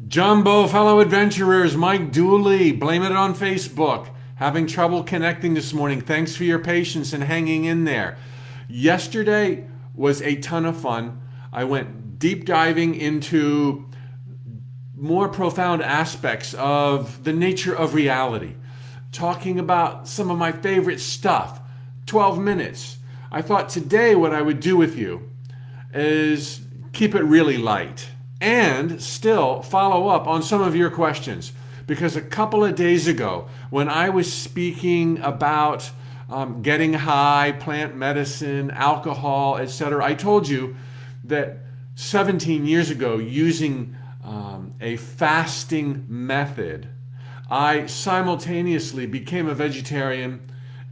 Jumbo, fellow adventurers, Mike Dooley, blame it on Facebook. Having trouble connecting this morning. Thanks for your patience and hanging in there. Yesterday was a ton of fun. I went deep diving into more profound aspects of the nature of reality, talking about some of my favorite stuff. 12 minutes. I thought today what I would do with you is keep it really light and still follow up on some of your questions. Because a couple of days ago, when I was speaking about getting high, plant medicine, alcohol, etc., I told you that 17 years ago, using a fasting method, I simultaneously became a vegetarian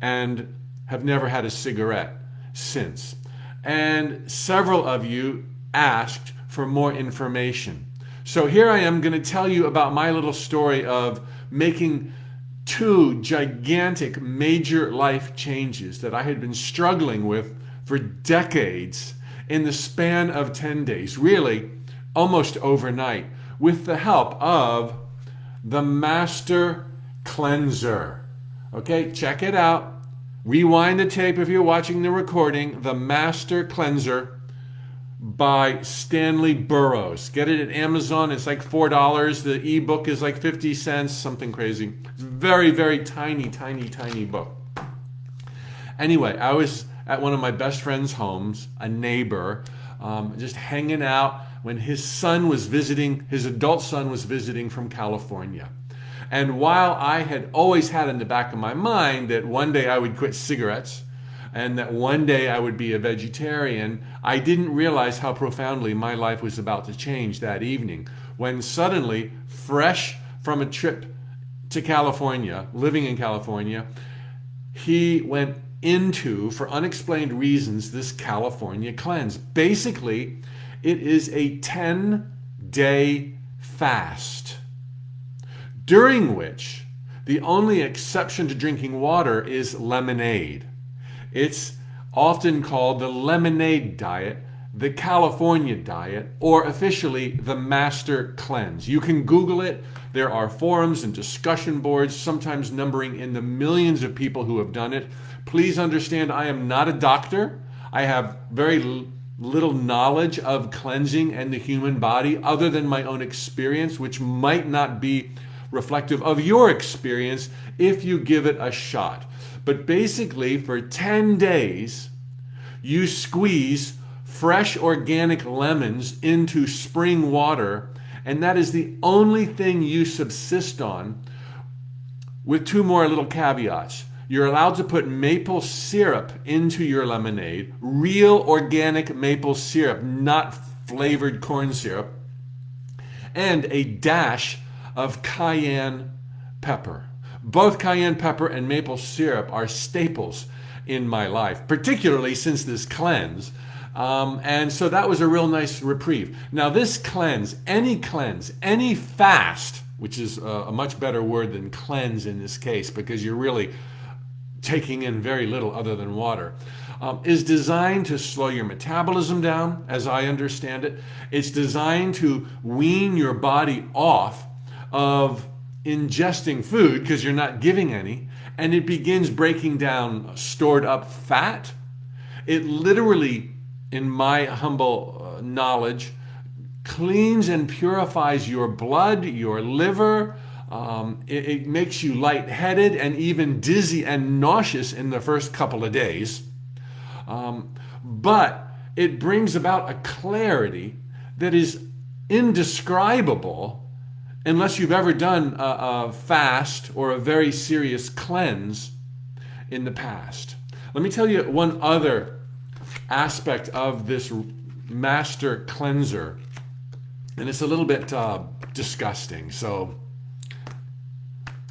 and have never had a cigarette since. And several of you asked for more information. So here I am going to tell you about my little story of making two gigantic major life changes that I had been struggling with for decades in the span of 10 days, really almost overnight, with the help of the Master Cleanser. Okay, check it out. Rewind the tape if you're watching the recording. The Master Cleanser by Stanley Burroughs. Get it at Amazon. It's like $4. The ebook is like 50 cents, something crazy. It's a very, very tiny, tiny, tiny book. Anyway, I was at one of my best friend's homes, a neighbor, just hanging out when his son was visiting, his adult son was visiting from California. And while I had always had in the back of my mind that one day I would quit cigarettes and that one day I would be a vegetarian, I didn't realize how profoundly my life was about to change that evening when suddenly, fresh from a trip to California, living in California, he went into, for unexplained reasons, this California cleanse. Basically, it is a 10-day fast, during which the only exception to drinking water is lemonade. It's often called the lemonade diet, the California diet, or officially the Master Cleanse. You can Google it. There are forums and discussion boards, sometimes numbering in the millions of people who have done it. Please understand, I am not a doctor. I have very little knowledge of cleansing and the human body other than my own experience, which might not be reflective of your experience if you give it a shot. But basically, for 10 days, you squeeze fresh organic lemons into spring water, and that is the only thing you subsist on, with two more little caveats. You're allowed to put maple syrup into your lemonade, real organic maple syrup, not flavored corn syrup, and a dash of cayenne pepper. Both cayenne pepper and maple syrup are staples in my life, particularly since this cleanse. And so that was a real nice reprieve. Now this cleanse, any fast, which is a much better word than cleanse in this case, because you're really taking in very little other than water, is designed to slow your metabolism down, as I understand it. It's designed to wean your body off of ingesting food because you're not giving any, and it begins breaking down stored up fat. It literally, in my humble knowledge, cleans and purifies your blood, your liver. It makes you lightheaded and even dizzy and nauseous in the first couple of days. But it brings about a clarity that is indescribable unless you've ever done a fast or a very serious cleanse in the past. Let me tell you one other aspect of this Master Cleanser, and it's a little bit disgusting, so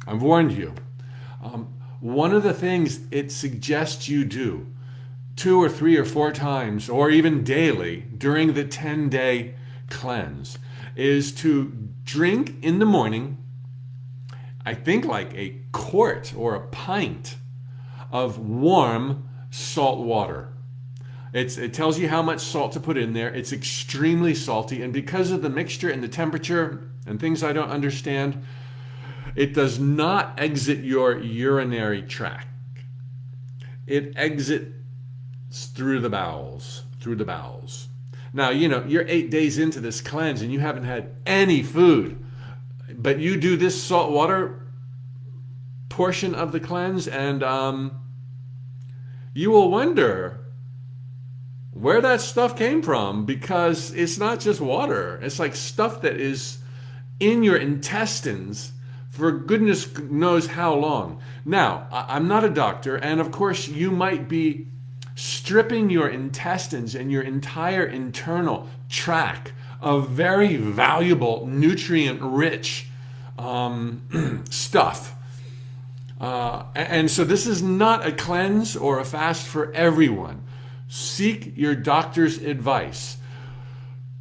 I've warned you. One of the things it suggests you do 2 or 3 or 4 times, or even daily, during the 10-day cleanse, is to drink in the morning, I think like a quart or a pint of warm salt water. It tells you how much salt to put in there. It's extremely salty, and because of the mixture and the temperature and things I don't understand, it does not exit your urinary tract. It exits through the bowels. Now, you're 8 days into this cleanse and you haven't had any food, but you do this salt water portion of the cleanse, and you will wonder where that stuff came from, because it's not just water. It's like stuff that is in your intestines for goodness knows how long. Now, I'm not a doctor, and of course you might be stripping your intestines and your entire internal tract of very valuable, nutrient-rich stuff. And so this is not a cleanse or a fast for everyone. Seek your doctor's advice.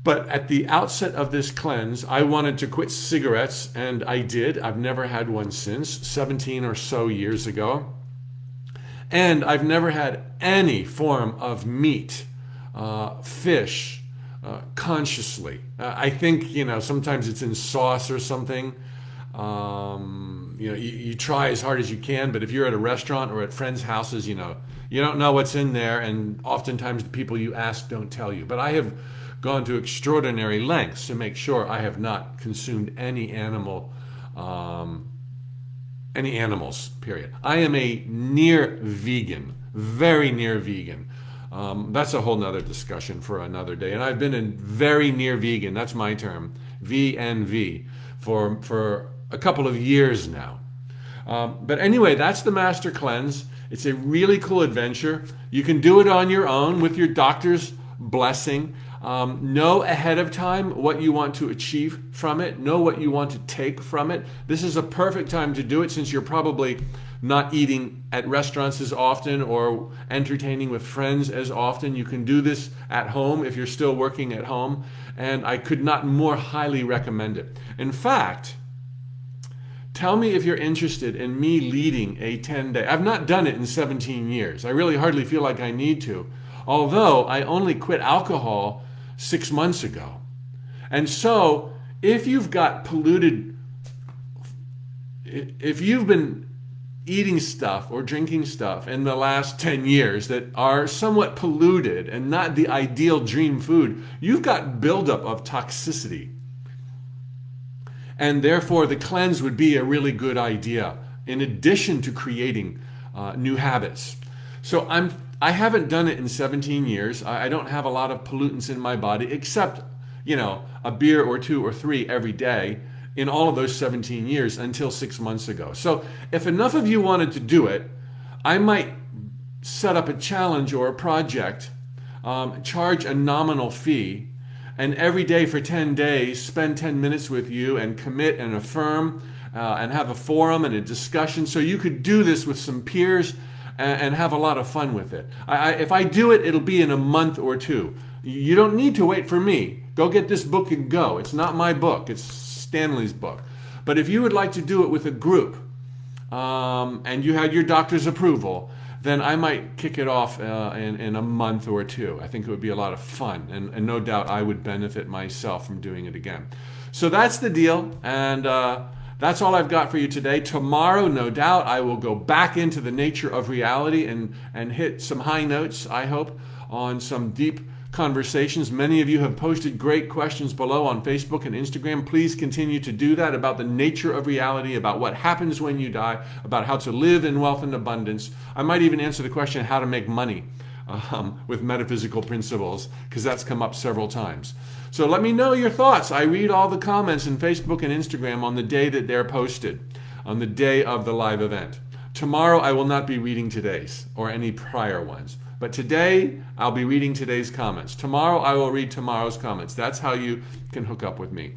But at the outset of this cleanse, I wanted to quit cigarettes, and I did. I've never had one since, 17 or so years ago. And I've never had any form of meat, fish, consciously. I think, sometimes it's in sauce or something. You try as hard as you can, but if you're at a restaurant or at friends' houses, you don't know what's in there, and oftentimes the people you ask don't tell you. But I have gone to extraordinary lengths to make sure I have not consumed any animals, period. I am a near vegan, very near vegan. That's a whole nother discussion for another day. And I've been a very near vegan, that's my term, VNV, for a couple of years now. But anyway, that's the Master Cleanse. It's a really cool adventure. You can do it on your own with your doctor's blessing. Know ahead of time what you want to achieve from it. Know what you want to take from it. This is a perfect time to do it, since you're probably not eating at restaurants as often or entertaining with friends as often. You can do this at home if you're still working at home, and I could not more highly recommend it. In fact, tell me if you're interested in me leading a 10-day. I've not done it in 17 years. I really hardly feel like I need to, although I only quit alcohol 6 months ago. And so if you've got polluted, if you've been eating stuff or drinking stuff in the last 10 years that are somewhat polluted and not the ideal dream food, you've got buildup of toxicity. And therefore, the cleanse would be a really good idea, in addition to creating new habits. So I haven't done it in 17 years. I don't have a lot of pollutants in my body, except, a beer or two or three every day in all of those 17 years until 6 months ago. So if enough of you wanted to do it, I might set up a challenge or a project, charge a nominal fee, and every day for 10 days, spend 10 minutes with you and commit and affirm and have a forum and a discussion. So you could do this with some peers and have a lot of fun with it. If I do it, it'll be in a month or two. You don't need to wait for me. Go get this book and go. It's not my book. It's Stanley's book. But if you would like to do it with a group and you had your doctor's approval, then I might kick it off in a month or two. I think it would be a lot of fun, and no doubt I would benefit myself from doing it again. So that's the deal, and that's all I've got for you today. Tomorrow, no doubt, I will go back into the nature of reality and hit some high notes, I hope, on some deep conversations. Many of you have posted great questions below on Facebook and Instagram. Please continue to do that about the nature of reality, about what happens when you die, about how to live in wealth and abundance. I might even answer the question how to make money with metaphysical principles, because that's come up several times. So let me know your thoughts. I read all the comments in Facebook and Instagram on the day that they're posted, on the day of the live event. Tomorrow I will not be reading today's or any prior ones. But today, I'll be reading today's comments. Tomorrow, I will read tomorrow's comments. That's how you can hook up with me.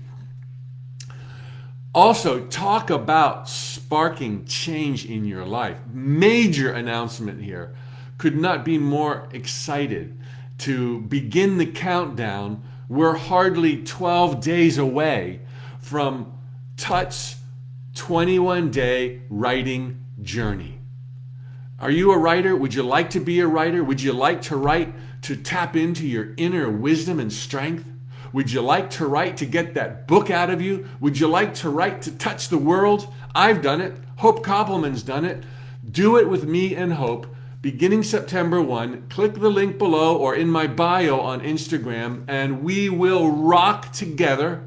Also, talk about sparking change in your life. Major announcement here. Could not be more excited to begin the countdown. We're hardly 12 days away from Tut's 21-day writing journey. Are you a writer? Would you like to be a writer? Would you like to write to tap into your inner wisdom and strength? Would you like to write to get that book out of you? Would you like to write to touch the world? I've done it. Hope Koppelman's done it. Do it with me and Hope. Beginning September 1, click the link below or in my bio on Instagram, and we will rock together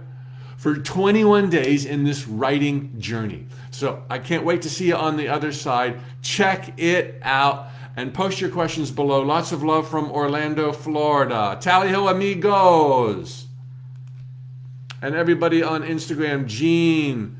for 21 days in this writing journey. So I can't wait to see you on the other side. Check it out and post your questions below. Lots of love from Orlando, Florida. Tally ho, amigos. And everybody on Instagram, Jean,